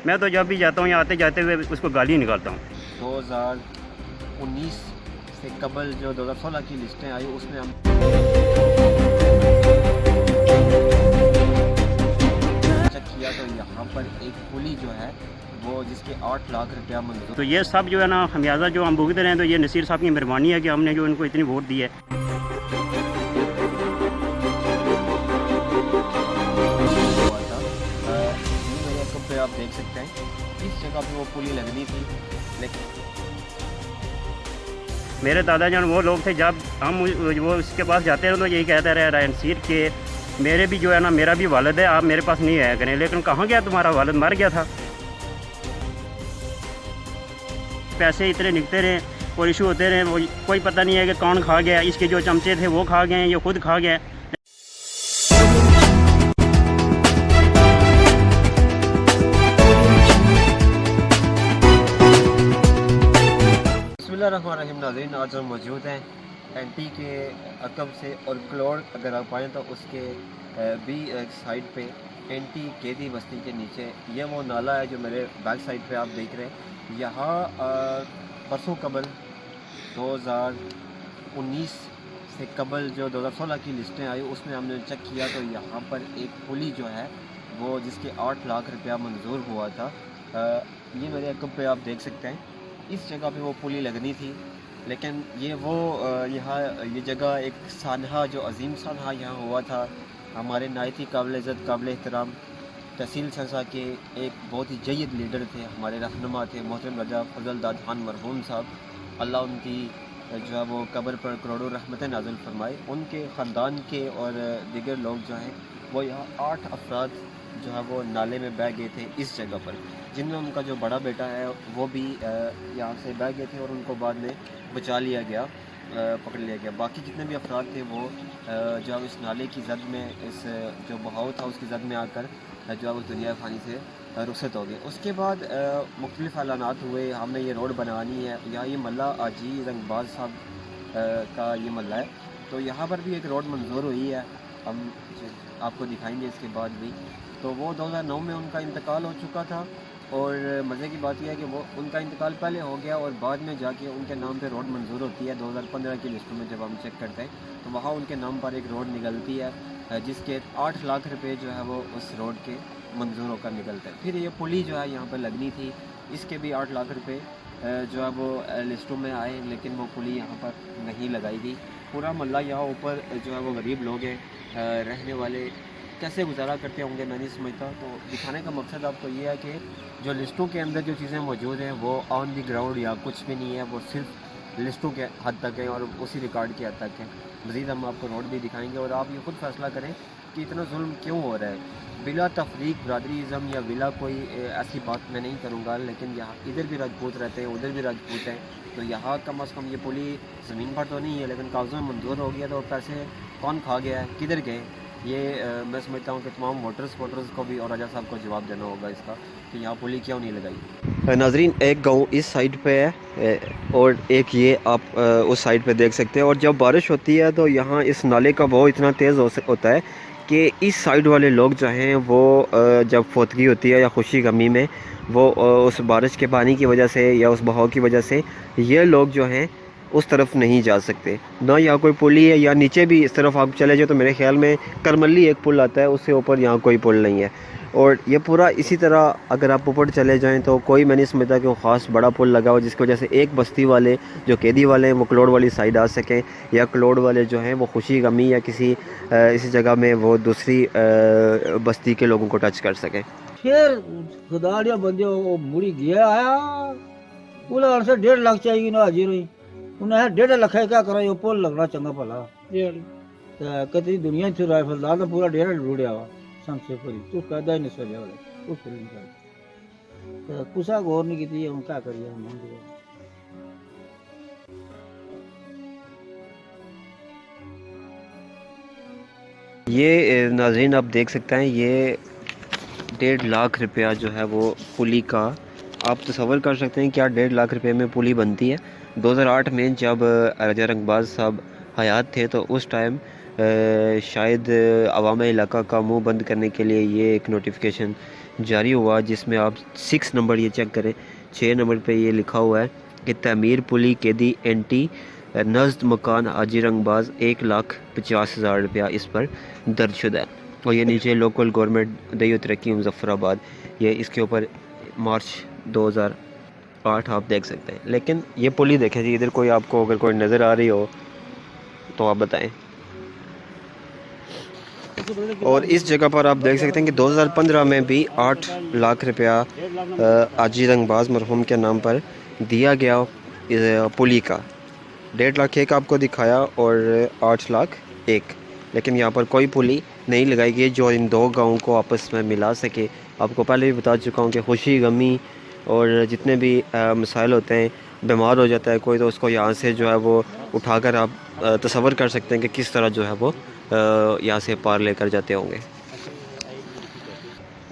मैं तो जब भी जाता हूँ यहाँ आते जाते हुए उसको गाली निकालता हूँ। 2019 से कबल जो 2016 की लिस्टें आई उसमें हम चेक किया तो यहाँ पर एक पुली जो है वो जिसके 8 लाख रुपया मंजूर। तो ये सब जो है ना खमियाजा जो हम भुगत रहे हैं, तो ये नसीर साहब की मेहरबानी है कि हमने जो इनको इतनी वोट दी है। हुआ था मेरे अकाउंट पे आप देख सकते हैं इस जगह पे वो पुली लगनी थी, लेकिन मेरे दादाजान वो लोग थे, जब हम वो उसके पास जाते रहे तो यही कहते रहे रायनसीर के मेरे भी जो है ना मेरा भी वालिद है, आप मेरे पास नहीं आया करें। लेकिन कहाँ गया तुम्हारा वालिद? मर गया था। पैसे इतने निकलते रहे और इशू होते रहे, वो कोई पता नहीं है कि कौन खा गया। इसके जो चमचे थे वो खा गए, ये खुद खा गया। बिस्मिल्लाहिर्रहमानिर्रहीम। नाज़रीन, आज हम मौजूद हैं एंटी के अकब से और क्लोर अगर आप आएँ तो उसके भी साइड पे एंटी केदी बस्ती के नीचे ये वो नाला है जो मेरे बैक साइड पे आप देख रहे हैं। यहाँ परसों कबल 2019 से कबल जो 2016 की लिस्टें आई उसमें हमने चेक किया तो यहाँ पर एक पुली जो है वो जिसके 8 लाख रुपया मंजूर हुआ था। ये मेरे अकब पे आप देख सकते हैं इस जगह पे वो पुली लगनी थी, लेकिन ये वो यहाँ ये जगह एक सानहा जो अजीम सानहा यहाँ हुआ था। हमारे नायती काबिल इज़्ज़त काबिल एहतराम तहसील सरसा के एक बहुत ही जय्यद लीडर थे, हमारे रहनुमा थे मोहतरम रजा फजल दाद खान मरहूम साहब। अल्लाह उनकी जो है वो कब्र पर करोड़ों रहमतें नाज़िल फरमाए। उनके ख़ानदान के और दीगर लोग जो हैं वो यहाँ 8 अफराद जो है वो नाले में बह गए थे इस जगह पर, जिनमें उनका जो बड़ा बेटा है वो भी यहाँ से बह गए थे और उनको बाद में बचा लिया गया, पकड़ लिया गया। बाकी जितने भी अफराद थे वो जो है इस नाले की जद में, इस जो बहाव था उसकी जद में आकर जो है वो दुनिया फ़ानी से रुखसत हो गए। उसके बाद मुख्तलिफ ऐलानात हुए, हमने ये रोड बनवानी है। यहाँ ये मल्ला आजी रंगबाज साहब का ये मल्ला है, तो यहाँ पर भी एक रोड मंजूर हुई है, हम आपको दिखाएंगे इसके बाद भी। तो वो 2009 में उनका इंतकाल हो चुका था और मज़े की बात यह है कि वो उनका इंतकाल पहले हो गया और बाद में जाके उनके नाम पे रोड मंजूर होती है। 2015 की लिस्ट में जब हम चेक करते हैं तो वहाँ उनके नाम पर एक रोड निकलती है जिसके 8 लाख रुपए जो है वो उस रोड के मंजूर होकर निकलते हैं। फिर ये पुली जो है यहाँ पर लगनी थी, इसके भी 8 लाख रुपए जो है वो लिस्टों में आए, लेकिन वो पुली यहाँ पर नहीं लगाई गई। पूरा मल्ला यहाँ ऊपर जो है वो गरीब लोग हैं, रहने वाले कैसे गुजारा करते होंगे मैं नहीं समझता। तो दिखाने का मकसद आपको ये है कि जो लिस्टों के अंदर जो चीज़ें मौजूद हैं वो ऑन दी ग्राउंड या कुछ भी नहीं है, वो सिर्फ लिस्टों के हद तक है और उसी रिकॉर्ड के हद तक है। मज़ीद हम आपको रोड भी दिखाएंगे और आप ये खुद फैसला करें कि इतना जुल्म क्यों हो रहा है। बिला तफरीक बरादरीज़म या बिला कोई ऐसी बात मैं नहीं करूँगा, लेकिन यहाँ इधर भी राजपूत रहते हैं, उधर भी राजपूत हैं, तो यहाँ कम अज़ कम ये पुली ज़मीन पर तो नहीं है लेकिन कागज़ों में मंजूर हो गया। तो पैसे कौन खा गया है, किधर गए, ये मैं समझता हूँ कि तमाम वोटर्स को भी और राजा साहब को जवाब देना होगा इसका कि यहाँ पुली क्यों नहीं लगाई। नाजरीन, एक गांव इस साइड पे है और एक ये आप उस साइड पे देख सकते हैं। और जब बारिश होती है तो यहाँ इस नाले का बहाव इतना तेज़ होता है कि इस साइड वाले लोग जो हैं वो जब फोतगी होती है या खुशी गमी में वो उस बारिश के पानी की वजह से या उस बहाव की वजह से ये लोग जो हैं उस तरफ नहीं जा सकते। ना यहाँ कोई पुल है, या नीचे भी इस तरफ आप चले जाए तो मेरे ख्याल में करमली एक पुल आता है, उससे ऊपर यहाँ कोई पुल नहीं है। और ये पूरा इसी तरह अगर आप ऊपर चले जाएं तो कोई मैं नहीं समझता कि वो ख़ास बड़ा पुल लगा हो जिसकी वजह से एक बस्ती वाले जो कैदी वाले हैं वो क्लोड वाली साइड आ सकें, या क्लोड वाले जो हैं वो खुशी गमी या किसी इसी जगह में वो दूसरी बस्ती के लोगों को टच कर सकें। फिर खुदाड़िया बंदे वो मुड़ी गया आया बोला से 1.5 लाख चाहिए ना हाजिर हुई उन्हें 1.5 लाख है क्या करा, ये पुल लगना चंगा भला कतरी दुनिया थी राइफलदार तो पूरा 1.5 ढूंढिया हुआ संसे पूरी तू कहदा ही नहीं सोचा वाले कुछ नहीं कर कुछ गौर नहीं की हम क्या करिए हम। ये नाज़रीन आप देख सकते हैं ये 1.5 लाख रुपया जो है वो पुली का, आप तसव्वुर कर सकते हैं क्या 1.5 लाख रुपए में पुली बनती है। 2008 में जब राजा रंगबाज साहब हयात थे तो उस टाइम शायद अवाम इलाका का मुंह बंद करने के लिए ये एक नोटिफिकेशन जारी हुआ, जिसमें आप 6 नंबर ये चेक करें, 6 नंबर पे ये लिखा हुआ है कि तमीर पुली कैदी एंटी नज्द मकान हाजी रंगबाज 1,50,000 रुपया इस पर दर्ज शुदा है। और ये नीचे लोकल गवर्नमेंट दही तरक्की मुजफ्फराबाद, ये इसके ऊपर मार्च 2008 आप देख सकते हैं। लेकिन ये पुली देखें जी, इधर कोई आपको अगर कोई नज़र आ रही हो तो आप बताएं। और इस जगह पर आप देख सकते हैं कि 2015 में भी 8 लाख रुपया हाजी रंगबाज मरहूम के नाम पर दिया गया पुली का। 1.5 लाख एक आपको दिखाया और 8 लाख एक, लेकिन यहाँ पर कोई पुली नहीं लगाई गई जो इन दो गाँवों को आपस में मिला सके। आपको पहले भी बता चुका हूँ कि खुशी गमी और जितने भी मसाइल होते हैं, बीमार हो जाता है कोई तो उसको यहाँ से जो है वो उठाकर आप तसव्वुर कर सकते हैं कि किस तरह जो है वो यहाँ से पार लेकर जाते होंगे।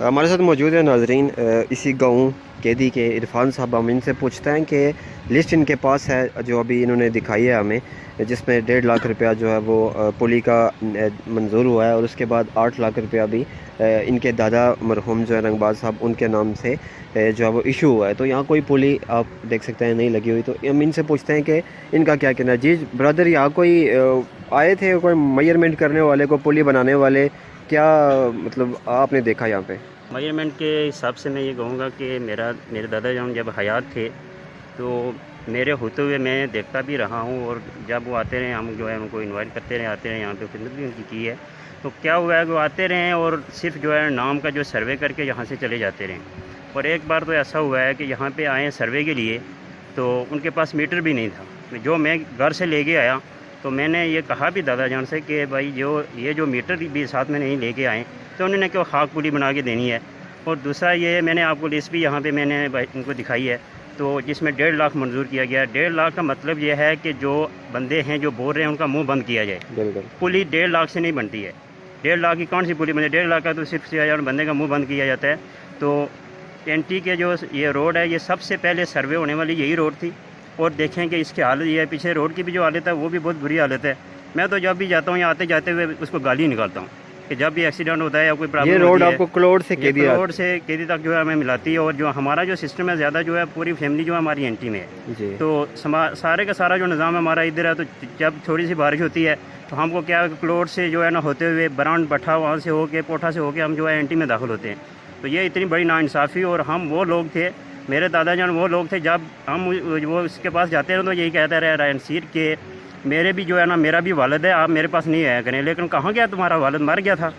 हमारे साथ मौजूद है नाजरीन इसी गाँव कैदी के इरफान साहब। हम इनसे पूछते हैं कि लिस्ट इनके पास है जो अभी इन्होंने दिखाई है हमें, जिसमें 1.5 लाख रुपया जो है वो पुली का मंजूर हुआ है और उसके बाद 8 लाख रुपया भी इनके दादा मरहूम जो है रंगबाज साहब उनके नाम से जो है वो इशू हुआ है। तो यहाँ कोई पुली आप देख सकते हैं नहीं लगी हुई। तो हम इनसे पूछते हैं कि इनका क्या कहना है। जी ब्रदर, यहाँ कोई आए थे कोई मेजरमेंट करने वाले को पुली बनाने वाले, क्या मतलब आपने देखा यहाँ पे? मेजरमेंट के हिसाब से मैं ये कहूँगा कि मेरे दादा जान जब हयात थे तो मेरे होते हुए मैं देखता भी रहा हूँ, और जब वो आते रहे हम जो है उनको इनवाइट करते रहे, आते रहे, यहाँ पे खिदमत भी उनकी की है। तो क्या हुआ है कि वो आते रहे और सिर्फ जो है नाम का जो सर्वे करके यहाँ से चले जाते रहे। और एक बार तो ऐसा हुआ है कि यहाँ पे आए सर्वे के लिए तो उनके पास मीटर भी नहीं था। जो मैं घर से लेके आया तो मैंने ये कहा भी दादा जान से कि भाई जो मीटर भी साथ में नहीं लेके आए, तो उन्होंने क्यों खाक पुली बना के देनी है। और दूसरा ये मैंने आपको लिस्ट भी यहाँ पे मैंने इनको दिखाई है, तो जिसमें 1.5 लाख मंजूर किया गया। 1.5 लाख का मतलब ये है कि जो बंदे हैं जो बोल रहे हैं उनका मुंह बंद किया जाए। पुली 1.5 लाख से नहीं बनती है। 1.5 लाख की कौन सी पुली बने? 1.5 लाख का तो सिर्फ 6,000 बंदे का मुंह बंद किया जाता है। तो एनटी के जो ये रोड है, ये सबसे पहले सर्वे होने वाली यही रोड थी। और देखें कि इसकी हालत ये है, पीछे रोड की भी जो हालत है वो भी बहुत बुरी हालत है। मैं तो जब भी जाता हूँ या आते जाते हुए उसको गाली निकालता हूँ कि जब भी एक्सीडेंट होता है या कोई प्रॉब्लम, ये रोड आपको क्लोड से केदी तक जो है हमें मिलाती है। और जो हमारा जो सिस्टम है ज़्यादा जो है पूरी फैमिली जो है हमारी एनटी में है, तो सारे का सारा जो निज़ाम हमारा इधर है। तो जब थोड़ी सी बारिश होती है तो हमको क्या है, क्लोड से जो है ना होते हुए बरान भट्ठा वहाँ से होके पोठा से होके हम जो है एनटी में दाखिल होते हैं। तो ये इतनी बड़ी नाइंसाफ़ी। और हम वो लोग थे, मेरे दादा जान वो लोग थे, जब हम वो उसके पास जाते रहे तो यही कहते रहे रायनसीर के मेरे भी जो है ना मेरा भी वालिद है, आप मेरे पास नहीं आया करें। लेकिन कहाँ गया तुम्हारा वालिद? मर गया था।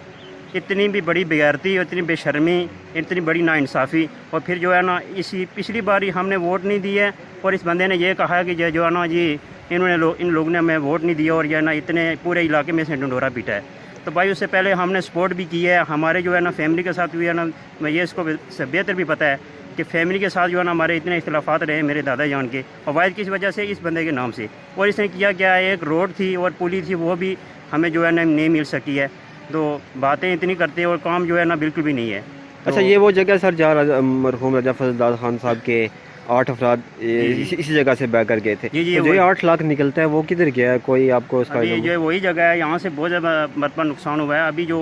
इतनी भी बड़ी बेगैरती, इतनी बेशर्मी, इतनी बड़ी नाइंसाफ़ी। और फिर जो है ना इसी पिछली बारी हमने वोट नहीं दिए और इस बंदे ने ये कहा कि जो है ना जी इन लोगों ने हमें वोट नहीं दिया और जो है ना इतने पूरे इलाके में से डंडोरा पीटा है। तो भाई उससे पहले हमने सपोर्ट भी की है, हमारे जो है ना फैमिली के साथ भी है ना, मैं ये इसको बेहतर भी पता है कि फैमिली के साथ जो है ना हमारे इतने इख्तिलाफात रहे मेरे दादा जान के, और वायद किस वजह से इस बंदे के नाम से। और इसने किया क्या, एक रोड थी और पुली थी, वो भी हमें जो है ना नहीं मिल सकी है। तो बातें इतनी करते हैं और काम जो है ना बिल्कुल भी नहीं है। तो अच्छा, ये वो जगह सर जहाँ मरहूम राजा फजल खान साहब के 8 अफराद इसी जगह से बह कर गए थे। जी, तो जो 8 लाख निकलता है वो किधर गया है, कोई आपको उसका? ये जो वही जगह है, यहाँ से बहुत ज़्यादा मरतबा नुकसान हुआ है। अभी जो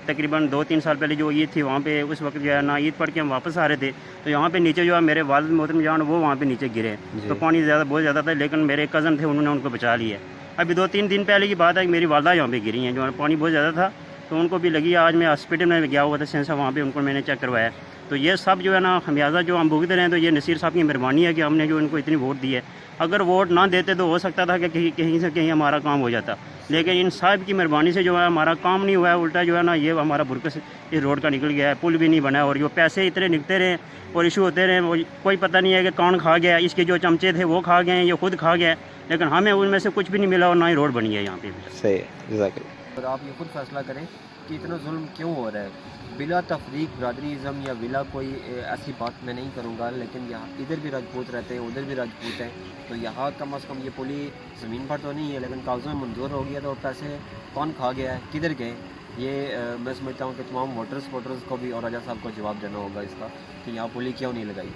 तकरीबन 2-3 साल पहले जो ईद थी वहाँ पे, उस वक्त जो है ना ईद पढ़ के हम वापस आ रहे थे, तो यहाँ पे नीचे जो है मेरे वालिद मोहतरम जान वो वहाँ पे नीचे गिरे। तो पानी बहुत ज़्यादा था, लेकिन मेरे कज़न थे, उन्होंने उनको बचा लिया। अभी 2-3 दिन पहले की बात है कि मेरी वालदा यहाँ पे गिरी हैं, जो पानी बहुत ज़्यादा था तो उनको भी लगी। आज मैं हॉस्पिटल में गया हुआ था सेंसा, वहाँ पे उनको मैंने चेक करवाया। तो ये सब जो है ना खमियाजा जो हम भुगत रहे हैं, तो ये नसीर साहब की मेहरबानी है कि हमने जो इनको इतनी वोट दी है। अगर वोट ना देते तो हो सकता था कि कहीं से कहीं हमारा काम हो जाता, लेकिन इन साहब की मेहरबानी से जो है हमारा काम नहीं हुआ है। उल्टा जो है ना ये हमारा बुरकस इस रोड का निकल गया है, पुल भी नहीं बना। और जो पैसे इतने निकलते रहे और इशू होते रहे, वो कोई पता नहीं है कि कौन खा गया। इसके जो चमचे थे वो खा गए, ये खुद खा गया, लेकिन हमें उनमें से कुछ भी नहीं मिला और ना ही रोड बनी है यहाँ पे। सही है। और आप ये खुद फैसला करें कि इतना जुल्म क्यों हो रहा है, बिला तफरीक बरदरीज़म या बिला कोई ऐसी बात मैं नहीं करूँगा। लेकिन यहाँ इधर भी राजपूत रहते हैं, उधर भी राजपूत हैं, तो यहाँ कम अज़ कम ये पुली ज़मीन पर तो नहीं है, लेकिन कागज़ों में मंजूर हो गया। तो पैसे कौन खा गया है, किधर गए, ये मैं समझता हूँ कि तमाम वोटर्स को भी और राजा साहब को जवाब देना होगा इसका कि यहाँ पुली क्यों नहीं लगाई।